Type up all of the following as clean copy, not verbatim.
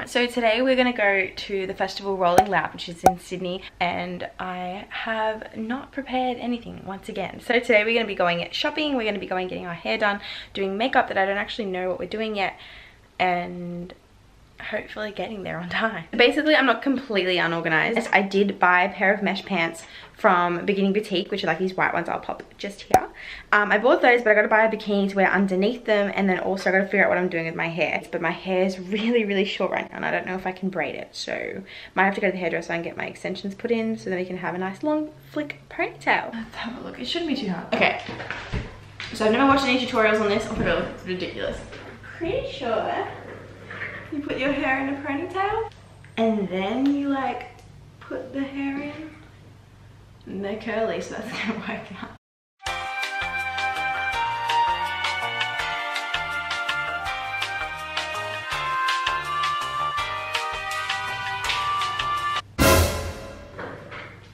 Alright, so today we're going to go to the festival Rolling Loud, which is in Sydney, and I have not prepared anything once again. So today we're going to be going shopping, we're going to be going getting our hair done, doing makeup that I don't actually know what we're doing yet, and hopefully getting there on time. Basically, I'm not completely unorganized. I did buy a pair of mesh pants from Beginning Boutique, which are like these white ones. I'll pop just here. I bought those, but I gotta buy a bikini to wear underneath them, and then also I gotta figure out what I'm doing with my hair. But my hair is really short right now, and I don't know if I can braid it, so might have to go to the hairdresser and get my extensions put in so that we can have a nice long flick ponytail. Let's have a look. It shouldn't be too hard. Okay, so I've never watched any tutorials on this. Oh my god, it's ridiculous. Pretty sure you put your hair in a ponytail and then you like put the hair in, and they're curly, so that's gonna work out.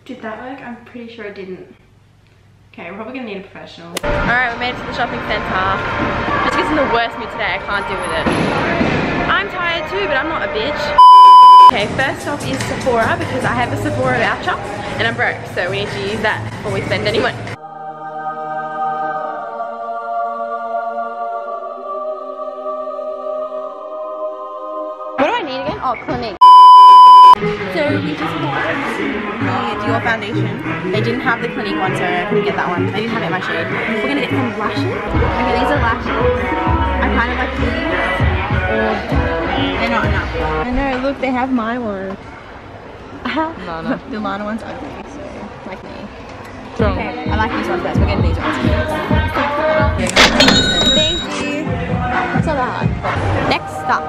Did that work? I'm pretty sure it didn't. Okay, we're probably gonna need a professional. Alright, we made it to the shopping centre. Just because I'm in the worst mood today, I can't deal with it. I'm tired too, but I'm not a bitch. Okay, first off is Sephora, because I have a Sephora voucher and I'm broke, so we need to use that before we spend any money. What do I need again? Oh, Clinique. So we just bought the Dior foundation. They didn't have the Clinique one, so I couldn't get that one. They didn't have it in my shade. We're gonna get some lashes. Okay, these are lashes. I kind of like these. They're not enough. I know, look, they have my one. Lala. The Lala one's ugly, so like me. Okay, I like these ones best. We're getting these ones. Thank you. That's not that hard. Next stop.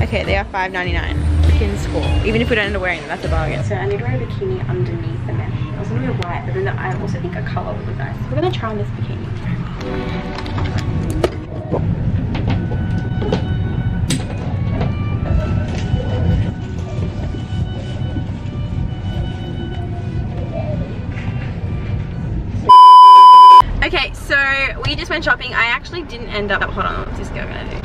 Okay, they are $5.99. Freaking score. Even if we don't end up wearing them, that's a bargain. So I need to wear a bikini underneath the mesh. I was gonna wear white, but then I also think a color would look nice. We're gonna try on this bikini. Okay, so we just went shopping. I actually didn't end up, hold on, what's this girl gonna do?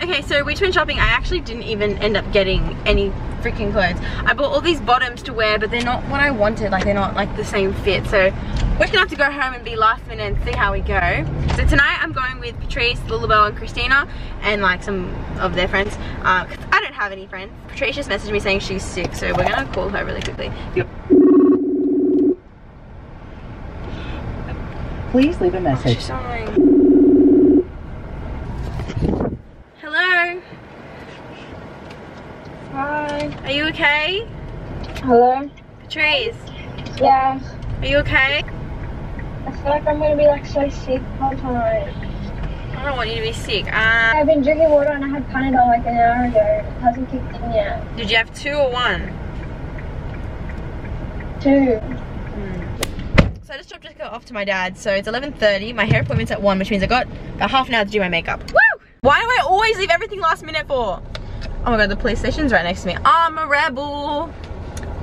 Okay, so we just went shopping. I actually didn't even end up getting any freaking clothes. I bought all these bottoms to wear, but they're not what I wanted. Like, they're not like the same fit. So we're just gonna have to go home and be last minute and see how we go. So tonight I'm going with Patrice, Lilibel, and Christina, and like some of their friends. I don't have any friends. Patrice just messaged me saying she's sick, so we're gonna call her really quickly. Yep. Please leave a message. She's so annoying. Hello? Hi. Are you okay? Hello? Patrice? Yeah. Are you okay? I feel like I'm gonna be like so sick the whole time. I don't want you to be sick. I've been drinking water and I had Panadol like an hour ago. It hasn't kicked in yet. Did you have 2 or 1? 2. So I just dropped Jessica off to my dad. So it's 11:30. My hair appointment's at 1, which means I got about half an hour to do my makeup. Woo! Why do I always leave everything last minute for? Oh my god, the police station's right next to me. I'm a rebel.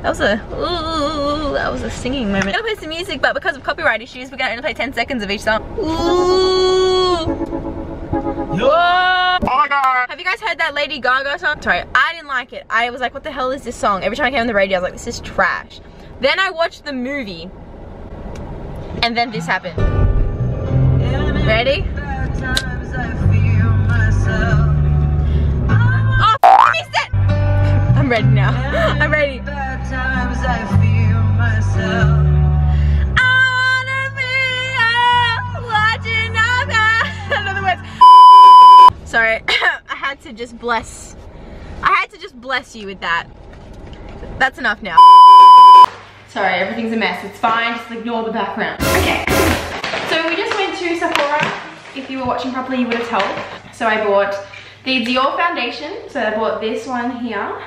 That was a, ooh, that was a singing moment. I'm gonna play some music, but because of copyright issues, we're gonna only play 10 seconds of each song. Ooh. Whoa. Oh my god. Have you guys heard that Lady Gaga song? Sorry, I didn't like it. I was like, what the hell is this song? Every time I came on the radio, I was like, this is trash. Then I watched the movie, and then this happened. Ready? Oh, I missed it! I'm ready now. I'm ready. In other words, sorry, I had to just bless you with that. That's enough now. Sorry, everything's a mess. It's fine, just ignore the background. Okay, so we just went to Sephora. If you were watching properly, you would have told. So I bought the Dior foundation. So I bought this one here.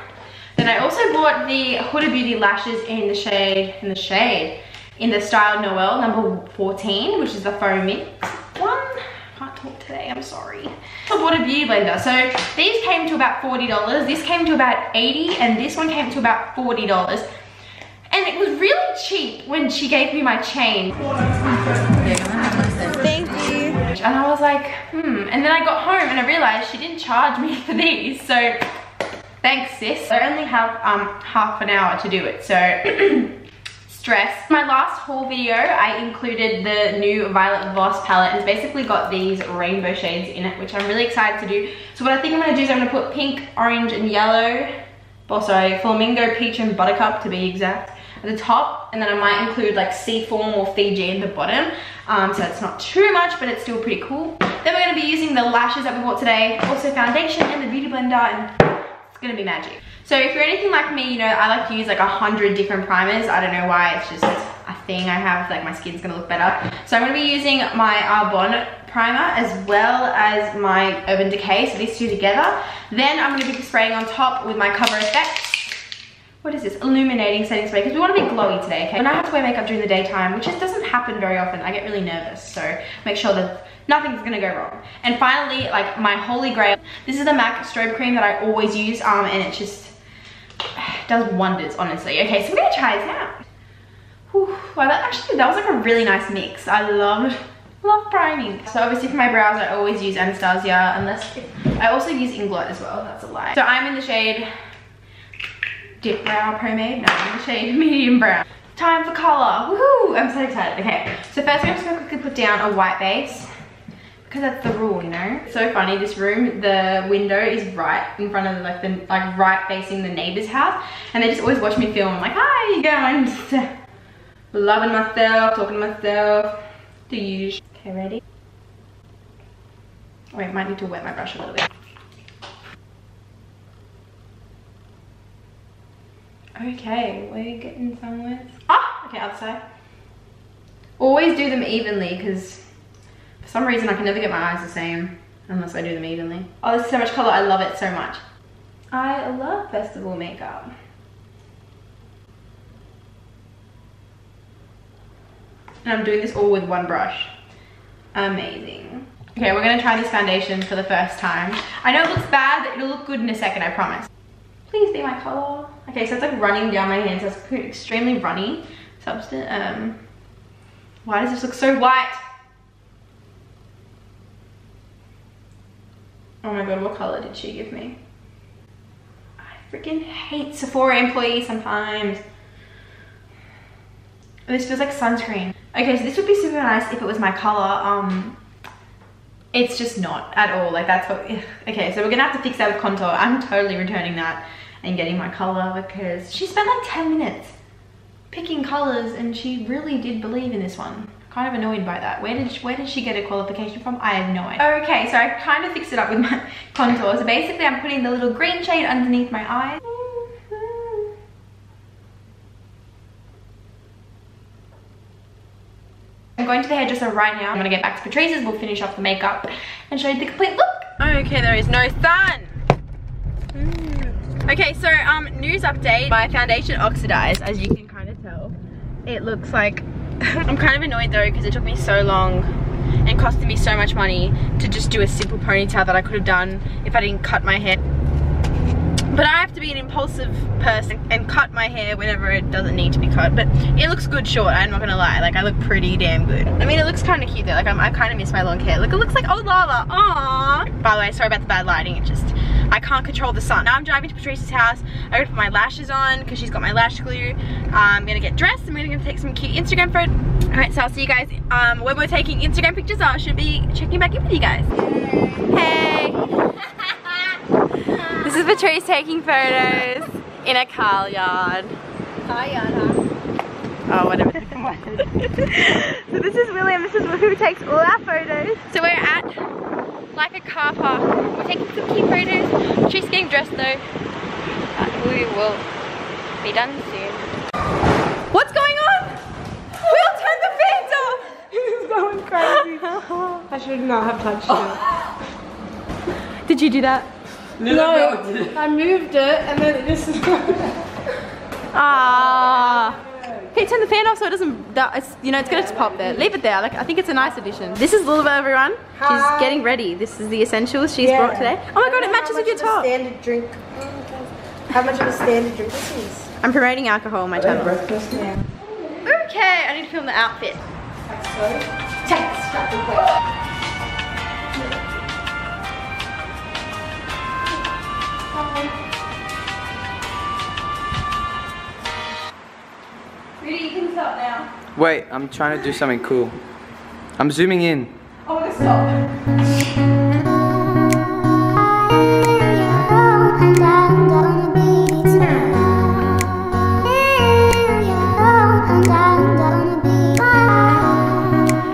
Then I also bought the Huda Beauty lashes in the style Noel number 14, which is the faux mix one. Can't talk today, I'm sorry. I bought a beauty blender. So these came to about $40. This came to about $80, and this one came to about $40. And it was really cheap when she gave me my change. Thank you. And I was like, And then I got home and I realized she didn't charge me for these. So Thanks, sis. I only have half an hour to do it, so stress. My last haul video, I included the new Violet Voss palette, and it's basically got these rainbow shades in it, which I'm really excited to do. So what I think I'm gonna do is I'm gonna put pink, orange, and yellow, also flamingo, peach, and buttercup to be exact, at the top, and then I might include like Seafoam or Fiji at the bottom. So it's not too much, but it's still pretty cool. Then we're gonna be using the lashes that we bought today, also foundation and the beauty blender, and it's gonna be magic. So if you're anything like me, you know, I like to use like 100 different primers. I don't know why, it's just a thing I have, like my skin's gonna look better. So I'm gonna be using my Arbonne primer as well as my Urban Decay, so these two together. Then I'm gonna be spraying on top with my Cover FX. What is this? Illuminating setting spray, because we want to be glowy today, okay? When I have to wear makeup during the daytime, which just doesn't happen very often, I get really nervous, so make sure that nothing's gonna go wrong. And finally, like my holy grail, this is the MAC strobe cream that I always use, and it just does wonders, honestly. Okay, so we're gonna try this out. Whew, wow, that was like a really nice mix. I love priming. So obviously for my brows, I always use Anastasia, I also use Inglot as well, that's a lie. So I'm in the shade Dip Brow Pomade, no, I'm in the shade Medium Brown. Time for color, woohoo! I'm so excited. Okay, so first I'm just gonna quickly put down a white base, because that's the rule, you know. So funny, this room, the window is right in front of like right facing the neighbor's house, and they just always watch me film. I'm like, hi, how you going? Just loving myself, talking to myself, the usual. Okay, ready? Wait, I might need to wet my brush a little bit. Okay, we're getting somewhere. Ah, okay, other side. Always do them evenly, because for some reason I can never get my eyes the same unless I do them evenly. Oh, there's so much color, I love it so much. I love festival makeup. And I'm doing this all with one brush. Amazing. Okay, we're gonna try this foundation for the first time. I know it looks bad, but it'll look good in a second, I promise. Please be my color. Okay, so it's like running down my hands, so it's extremely runny substance. Why does this look so white? Oh my god, what color did she give me? I freaking hate Sephora employees sometimes. This feels like sunscreen. Okay, so this would be super nice if it was my color. It's just not at all. Like that's what, okay, so we're gonna have to fix that with contour. I'm totally returning that and getting my color, because she spent like 10 minutes picking colors and she really did believe in this one. Kind of annoyed by that. Where did she get a qualification from? I have no idea. Okay, so I kind of fixed it up with my contour. So basically I'm putting the little green shade underneath my eyes. I'm going to the hairdresser right now. I'm gonna get back to Patrice's, we'll finish off the makeup and show you the complete look. Okay, there is no sun. Okay, so news update. My foundation oxidized, as you can kind of tell. It looks like, I'm kind of annoyed though, because it took me so long and costed me so much money to just do a simple ponytail that I could have done if I didn't cut my hair. But I have to be an impulsive person and cut my hair whenever it doesn't need to be cut. But it looks good short, I'm not gonna lie. Like, I look pretty damn good. I mean, it looks kind of cute though. Like, I kind of miss my long hair. Look, it looks like old Lala. Aww. By the way, sorry about the bad lighting. It just, I can't control the sun. Now I'm driving to Patrice's house. I gotta put my lashes on because she's got my lash glue. I'm gonna get dressed and we're gonna take some cute Instagram photos. Alright, so I'll see you guys when we're taking Instagram pictures. I should be checking back in with you guys. Hey! This is Patrice taking photos in a car yard. Car yard, huh? Oh, whatever. So this is William, this is who takes all our photos. So we're at like a car park. We're taking some cute photos. She's getting dressed though. We will be done soon. What's going on? Will, turn the fans off! He's going crazy. I should not have touched it. Did you do that? No, I moved it and then it just... Ah. Hey, turn the fan off so it doesn't, you know, it's gonna pop there. Leave it there, like, I think it's a nice addition. This is Lala, everyone. She's getting ready. This is the essentials she's brought today. Oh my god, it matches with your top. Standard drink. How much of a standard drink this is? I'm promoting alcohol on my channel. Breakfast? Yeah. Okay, I need to film the outfit. up now. Wait, I'm trying to do something cool. I'm zooming in. Oh, I'm gonna stop.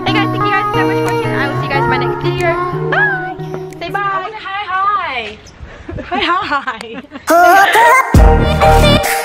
Hey guys, thank you guys so much for watching. I will see you guys in my next video. Bye! Say bye! Hi! Hi! Hi!